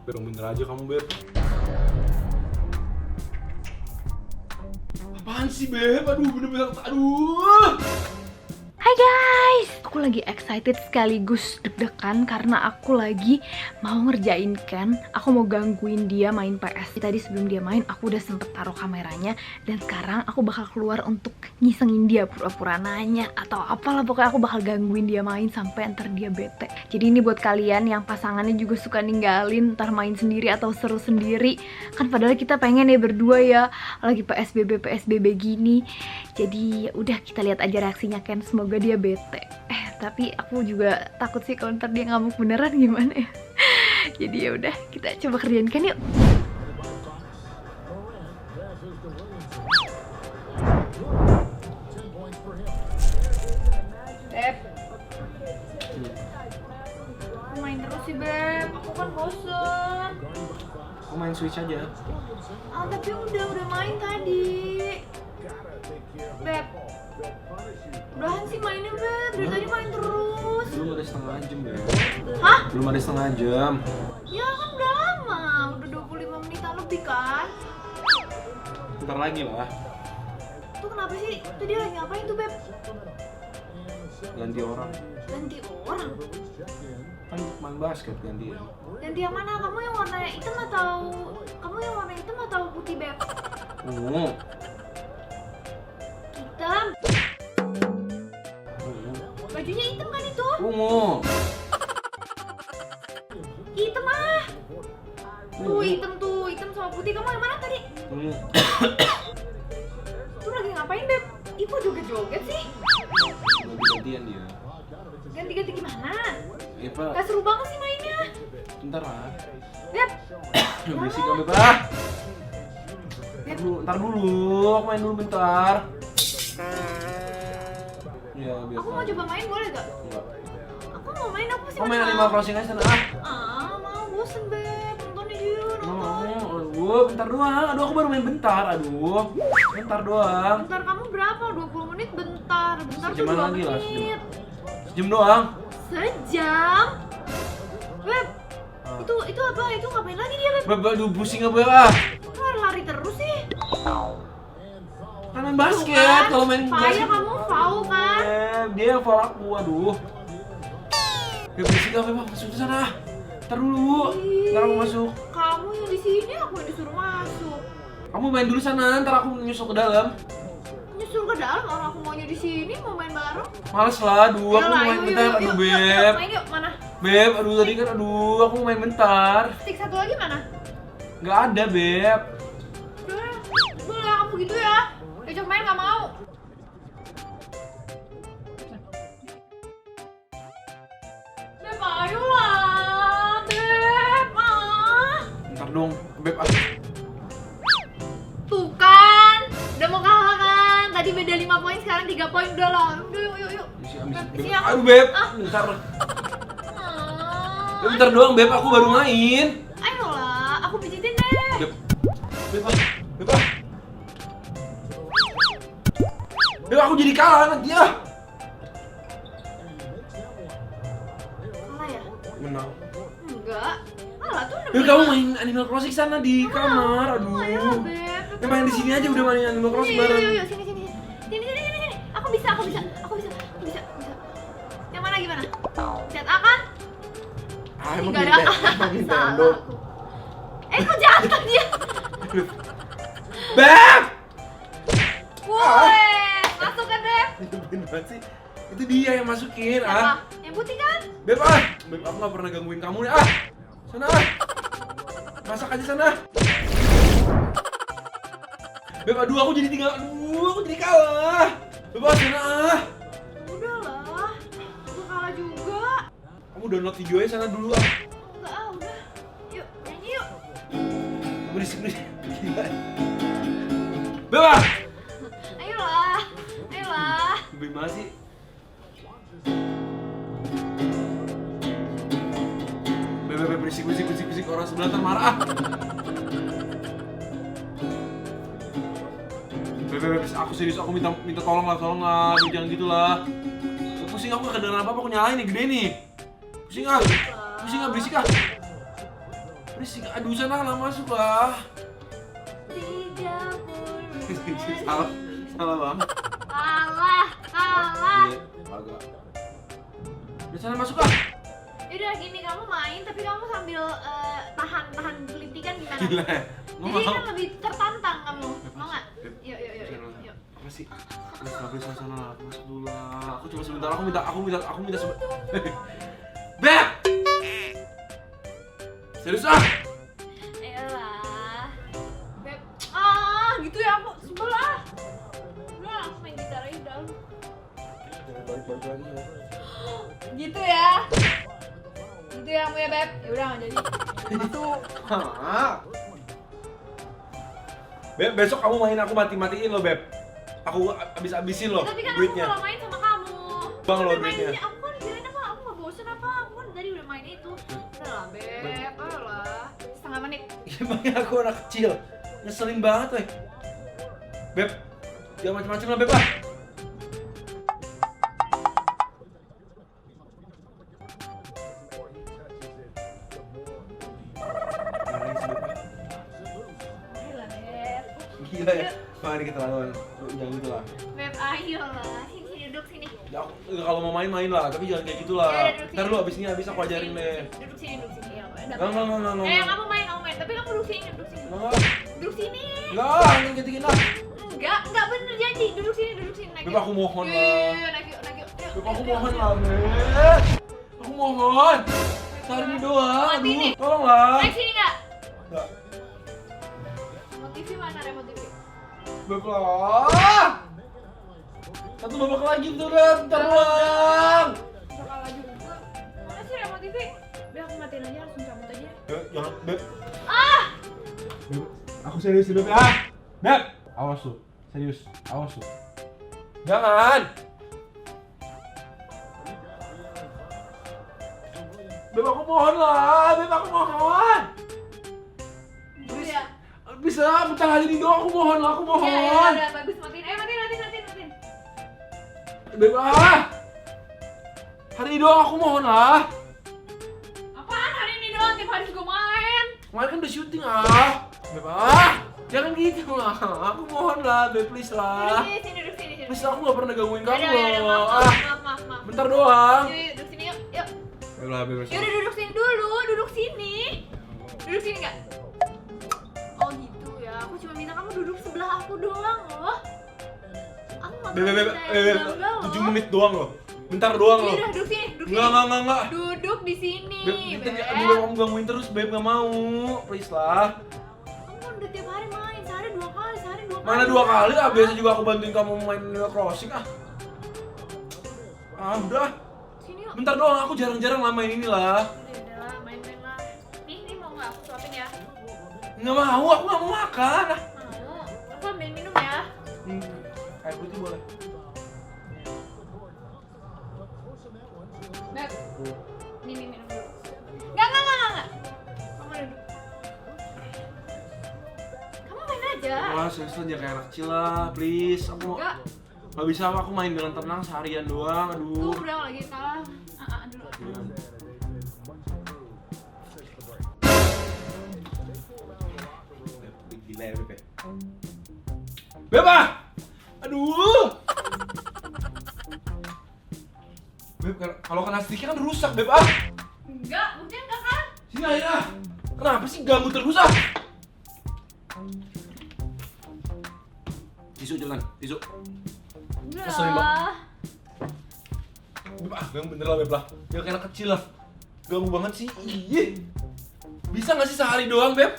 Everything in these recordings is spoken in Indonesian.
Beb, bener aja kamu, Beb. Apaan sih, Beb? Aduh, bener-bener, aduh. Hai guys, aku lagi excited sekaligus deg-degan karena aku lagi mau ngerjain Ken. Aku mau gangguin dia main PS. Tadi sebelum dia main, aku udah sempet taruh kameranya. Dan sekarang aku bakal keluar untuk ngisengin dia, pura-pura nanya atau apalah. Pokoknya aku bakal gangguin dia main sampai ntar dia bete. Jadi ini buat kalian yang pasangannya juga suka ninggalin, ntar main sendiri atau seru sendiri. Kan padahal kita pengen ya berdua ya, lagi PSBB gini. Jadi ya udah, kita lihat aja reaksinya Ken, semoga dia bete. Tapi aku juga takut sih kalau ntar dia ngamuk beneran gimana ya. Jadi ya udah, kita coba kerjain Ken yuk. Beb, main terus sih Beb, aku kan bosen. Aku main Switch aja. Tapi udah main tadi. Beb, udahan sih mainnya Beb, dari tadi main terus. Belum ada setengah jam, Beb. Hah? Belum ada setengah jam. Ya kan udah lama, udah 25 menitan lebih kan. Bentar lagi lah. Tuh kenapa sih? Tuh dia lagi ngapain tuh Beb? Ganti orang. Ganti orang? Kan main basket gantian. Ganti yang mana? Kamu yang warna hitam atau putih Beb? Ungu. Hitam. Bajunya hitam kan itu? Ungu. Hitam ah. Tuh hitam sama putih. Kamu yang mana tadi? Ungu. Tuh lagi ngapain Beb? Ih kok joget-joget sih? Gantian dia. Ganti-ganti gimana? Ya, Pak. Gak seru banget sih mainnya. Bentar lah. Beb, Berisik kamu, Pak. Beb. Ntar dulu, aku main dulu bentar. Ya, biar Aku mau coba main boleh gak? Enggak. Aku mau main apa sih? Kamu main Animal Crossing aja sana. Mau bosen Beb, nontonnya dulu nonton. Aduh, bentar doang. Aduh, aku baru main bentar. Aduh, bentar doang. Bentar kamu berapa? 20 menit bentar. Bentar tuh Sejaman 2 lagi lah, menit. Sejam doang. Sejam? Beb, itu apa? Itu ngapain lagi dia Beb? Beb, aduh pusing apa ya? Kok lari terus sih? Kan main basket, kalau main basket kamu foul kan? Dia yang foul aku, aduh. Beb, berisik apa Beb? Masuk ke sana. Ntar dulu, ntar aku masuk. Kamu yang di sini, aku yang disuruh masuk. Kamu main dulu sana, ntar aku nyusul ke dalam. Nyusul ke dalam, orang aku maunya di sini, mau main bareng. Males lah, aduh, aku mau main bentar. Aduh, Beb. Main yuk, mana? Beb, aduh tadi kan, aduh, aku mau main bentar. Stick satu lagi mana? Nggak ada, Beb. Boleh kamu gitu ya? Diajak main nggak mau. Beb, ayolah, Beb, Ntar dong, Beb. Tuh kan, udah mau kalah kan? Tadi beda 5 poin, sekarang 3 poin. Udah lah, udah yuk. Beb. Aduh, Beb. Bentar. Beb, bentar doang, Beb. Aku baru main. Ayolah, aku pijitin deh. Beb. Beb. Beb, aku jadi kalah nanti ya. Kalah ya? Menang. Enggak. Kalah tuh udah. Beb, kamu main Animal Crossing sana di kamar. Ayolah, Aduh. Beb. Ya main di sini aja udah main Animal Crossing bareng. Yuk, sini. Sini. Aku bisa. Yang mana gimana? Set A kan? Emang Nggak ada A. emang Nintendo. Salah aku. Kok jatuh dia? Beb. Woi, masuk kan Beb? Nyebelin banget sih. Itu dia yang masukin. Siapa? Yang putih kan? Beb, Beb, aku gak pernah gangguin kamu nih. Sana. Masak aja sana. Beb, aduh aku jadi kalah. Beb, sana. Udahlah, aku kalah juga. Kamu download videonya sana dulu Enggak udah. Yuk, nyanyi yuk. Berisik. Gila. Beb, Ayolah. Beb, mana sih? Beb, berisik. Orang sebelah ntar marah. Beb, aku serius, aku minta tolong lah, Beb, jangan gitu lah. Pusing aku gak kedengeran apa-apa, aku nyalain nih, gede nih. Pusing ah, berisik ah. Berisik, aduh sana lah masuk lah. 30 Salah banget. Kalah. Iya, agak. Udah sana masuk ah. Udah gini, kamu main tapi kamu sambil tahan pelintikan gimana? Gila ya. Jadi kan lebih tertantang kamu, mau nggak? Beb, Yuk. apa sih? Please sana lah, masuk dulu lah. Aku cuma sebentar, aku minta sebentar. Beb! Serius ah? Elah, Beb. Gitu ya, aku sebel ah. Udah langsung main gitar aja udah. Balik lagi ya. Gitu ya. Gitu ya kamu ya, Beb. Ya udah nggak jadi. Masuk. Beb, besok kamu main aku mati-matiin lo, Beb. Aku abis-abisin lo Tapi kan duitnya. aku kalau main sama kamu. Bang lo Main duitnya. ini, aku kan kirain apa? Aku nggak bosen apa? Aku kan tadi udah main itu. Udah lah, Beb. Ayolah. Setengah menit. Emangnya aku anak kecil. Ngeselin banget, weh. Beb, jangan macem-macem lah, Beb ah. Ayolah, Beb. Gila ya, makanya keterlaluan. Jangan gitu lah. Beb, ayolah. Sini duduk sini. Ya, kalau mau main lah, tapi jangan kayak gitu lah. Ya, duduk Ntar sini. lu abis ini aku ajarin deh. Duduk sini ya. Enggak. Kamu main. Tapi kamu duduk sini. Enggak, Duduk sini. jangan gantiin lah. Enggak bener janji. Duduk sini. Naik Beb, yuk. aku mohon Yuk, lah. naik yuk. Beb, aku mohon lah, Beb. Aku mohon. Sehari ini doang, Mati nih. aduh, tolong lah. Naik sini enggak? Enggak, Remote TV mana remote TV? Beb lah. Satu babak lagi tuh, Beb, bentar doang. Bisa kalah juga. Mana sih remote TV? Biar aku matiin aja langsung cabut aja. Jangan, Beb. Ah! Beb, aku serius nih, Beb ya. Beb, awas tuh. Serius, awas tuh. Jangan. Beb, aku mohon lah. Beb, aku mohon. Gitu ya. Bisa, bentar aja nih doang. Aku mohon lah, aku mohon. Ya, udah bagus matiin. Matiin. Beb, hari ini doang aku mohon lah. Apaan hari ini doang? Tiap hari juga main. Kemarin kan udah syuting Beb, jangan gitu lah. Aku mohon lah, Beb, please lah. Duduk sini. Please, aku gak pernah gangguin kamu Udah, loh. maaf. Bentar doang. Yuk, duduk sini yuk. Beb lah, Beb. Yaudah duduk sini dulu, duduk sini nggak? Oh gitu ya, aku cuma minta kamu duduk sebelah aku doang loh. Aku nggak Beb, 7 menit doang loh. Bentar doang loh. Yaudah duduk sini. Enggak. Duduk di sini, Beb, Beb. kamu gangguin terus, Beb, gak mau. Please lah. Kamu kan udah tiap hari main, sehari dua kali. Mana 2 kali? Biasa juga aku bantuin kamu main Animal Crossing udah. Sini yuk. Bentar doang, aku jarang-jarang lah main ini lah. Udah lah, main lah. Nih mau nggak aku suapin ya? Nggak mau, aku nggak mau makan. Mau. Aku ambil minum ya. Air putih boleh. Beb. Nih minum dulu. Nggak. Kamu duduk. Kamu main aja. Wah, serius lah, jangan kayak anak kecil lah, please. Aku Enggak. nggak bisa, aku main dengan tenang seharian doang, Tuh aduh. udah lagi kalah. Dulu. Gila ya, Beb. Beb, aduh. Beb, kalau kena sticknya kan rusak, Beb. Enggak, buktinya enggak kan? Sini akhirnya. Kenapa sih ganggu terus Tisu jalan, tisu. Keselin Udah. Beb, yang bener lah, Beb lah. Jangan kayak anak kecil lah. Ganggu banget sih. Iya. Bisa nggak sih sehari doang, Beb?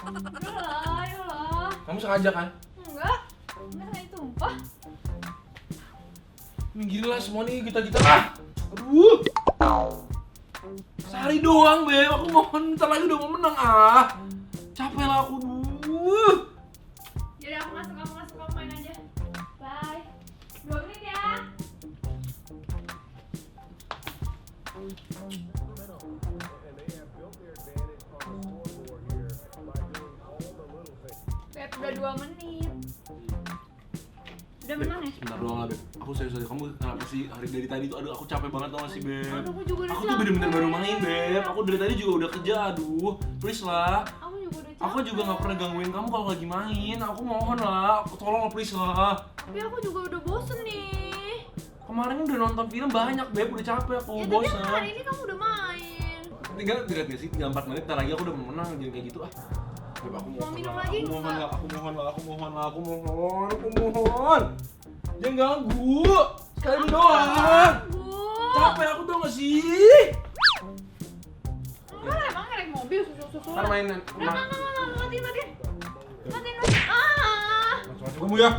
Ayolah. Kamu sengaja kan? Enggak kayak tumpah. Minggirin lah semua nih kita lah. Aduh. Sehari doang, Beb. Aku mohon, ntar lagi udah mau menang Capek lah aku. Yaudah aku masuk, kamu main aja. Bye. 2 menit ya. Beb, udah 2 menit. Udah menang ya? Sebentar doang lah Beb. Aku serius aja. Kamu kenapa sih hari dari tadi tuh? Aduh aku capek banget tau gak sih Beb? Aduh, aku juga udah Aku tuh bener-bener baru main Beb. Aku dari tadi juga udah kerja. Aduh, please lah. Aku juga udah capek. Aku juga gak pernah gangguin kamu kalau lagi main. Aku mohon lah. Tolong lah please lah. Tapi aku juga udah bosen nih. Kemarin udah nonton film banyak Beb. Udah capek aku. Ya tapi Bosan. hari ini kamu udah main. Tinggal lihat gak sih? Tinggal 4 menit. Ntar lagi aku udah menang. Jangan kayak gitu ah. Beb, aku Mau mohon minum lah. lagi Aku mohon nggak? lah. Aku mohon lah. Aku mohon lah. Aku mohon. Aku mohon. Jangan ganggu. Sekali ini doang. Bu. Capek aku tau gak sih? Enggak lah, emang ngerek mobil susu-susu. Ntar mainan. Enggak, matiin. Matiin. Ah. Macam-macam kamu ya.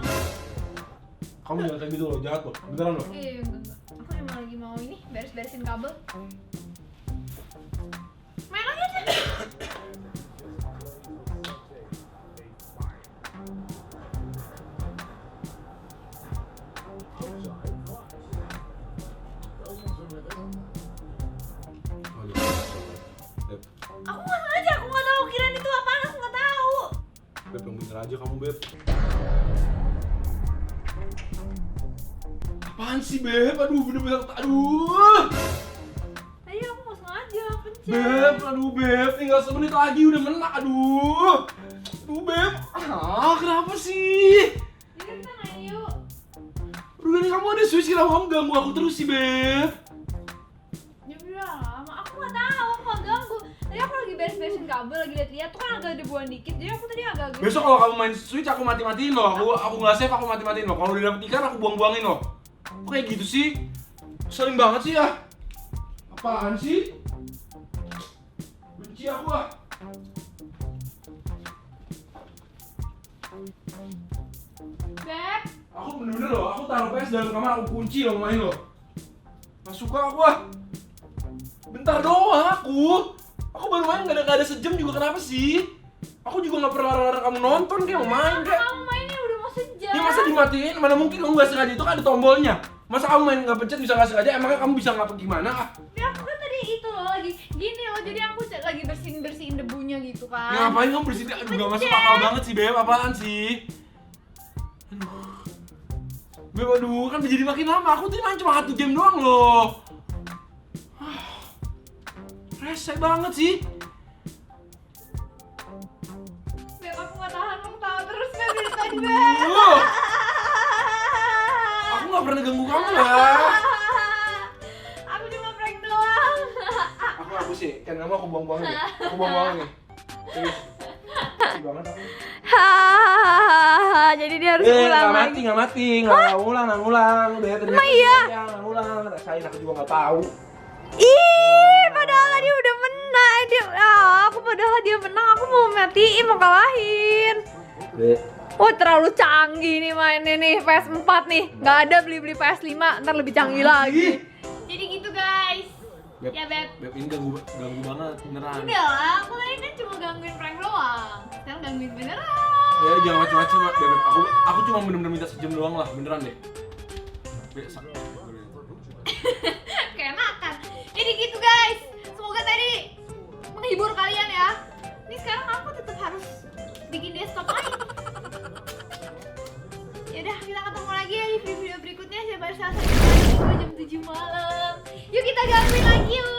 Kamu jangan kayak gitu loh, jahat loh. Beneran loh. Enggak. Aku cuma lagi mau ini, beres-beresin kabel. Main lagi aja. Beb, Aku nggak sengaja, aku nggak tahu kirain itu apaan, aku nggak tahu. Beb yang bener aja kamu Beb. Apaan sih Beb? Aduh bener-bener, aduh. Tadi aku nggak sengaja, pencet. Beb, aduh Beb, tinggal semenit lagi udah menang, aduh. Aduh Beb, kenapa sih? Jadi kita main yuk. Aduh ini kamu ada switch, kenapa kamu ganggu aku terus sih Beb? Ya udah lama, aku nggak tahu, aku nggak ganggu. Tadi aku lagi beres-beresin kabel, lagi lihat-lihat tuh kan agak ada buan dikit, jadi aku tadi agak. Besok kalau kamu main switch aku mati-matiin loh, aku nggak save, aku mati-matiin loh. Kalau udah dapet ikan aku buang-buangin loh. Kok kayak gitu sih? Sering banget sih ya. Apaan sih? Benci aku ah. Beb, Aku bener-bener loh, aku taruh PS dalam kamar, aku kunci loh main loh. Nggak suka aku ah. Bentar doang aku. Aku baru main nggak ada sejam juga, kenapa sih? Aku juga nggak pernah larang kamu nonton kayak mau main kayak. kamu mainnya udah mau sejam. Ya masa dimatiin? Mana mungkin kamu nggak sengaja, itu kan ada tombolnya. Masa kamu main nggak pencet bisa nggak sengaja? Emangnya kamu bisa ngapa gimana? Ah, Ya aku kan tadi itu loh lagi gini loh, jadi aku lagi bersihin debunya gitu kan. ya ngapain kamu bersihin? Aduh nggak masuk akal banget sih Beb, apaan sih? Aduh. Beb, aduh kan jadi makin lama. Aku tuh main cuma 1 game doang loh. Resek banget sih. Beb, aku nggak tahan, aku tahu terus Beb dari tadi Beb. Aduh. Aku nggak pernah ganggu kamu lah. Aku cuma prank doang. Aku sih, kan kamu aku buang-buangin nih. Aku buang-buangin nih. Serius. Sedih banget aku. Hahaha, jadi dia harus ulang nggak lagi. mati, nggak ngulang. Udah ternyata. Emang iya? Ya, nggak ngulang. Rasain aku juga nggak tahu. Ih, padahal tadi udah menang. Aku padahal dia menang, aku mau matiin, mau kalahin. Beb. Oh, terlalu canggih nih mainnya nih, PS4 nih. Nggak ada beli-beli PS5, ntar lebih canggih lagi. Jadi gitu guys. Beb, Ya Beb. Beb ini ganggu banget beneran. Udah lah, aku tadi kan cuma gangguin prank doang. Sekarang gangguin beneran. Ya jangan macam-macam lah, Beb. Aku cuma bener-bener minta sejam doang lah, beneran deh. Beb, Keenakan. Jadi gitu guys. Semoga tadi menghibur kalian ya. Ini sekarang aku tetap harus bikin dia stop main. Yaudah, kita ketemu lagi ya di video-video berikutnya. Saya baru selesai jam 7 malam. Yuk kita gangguin lagi yuk.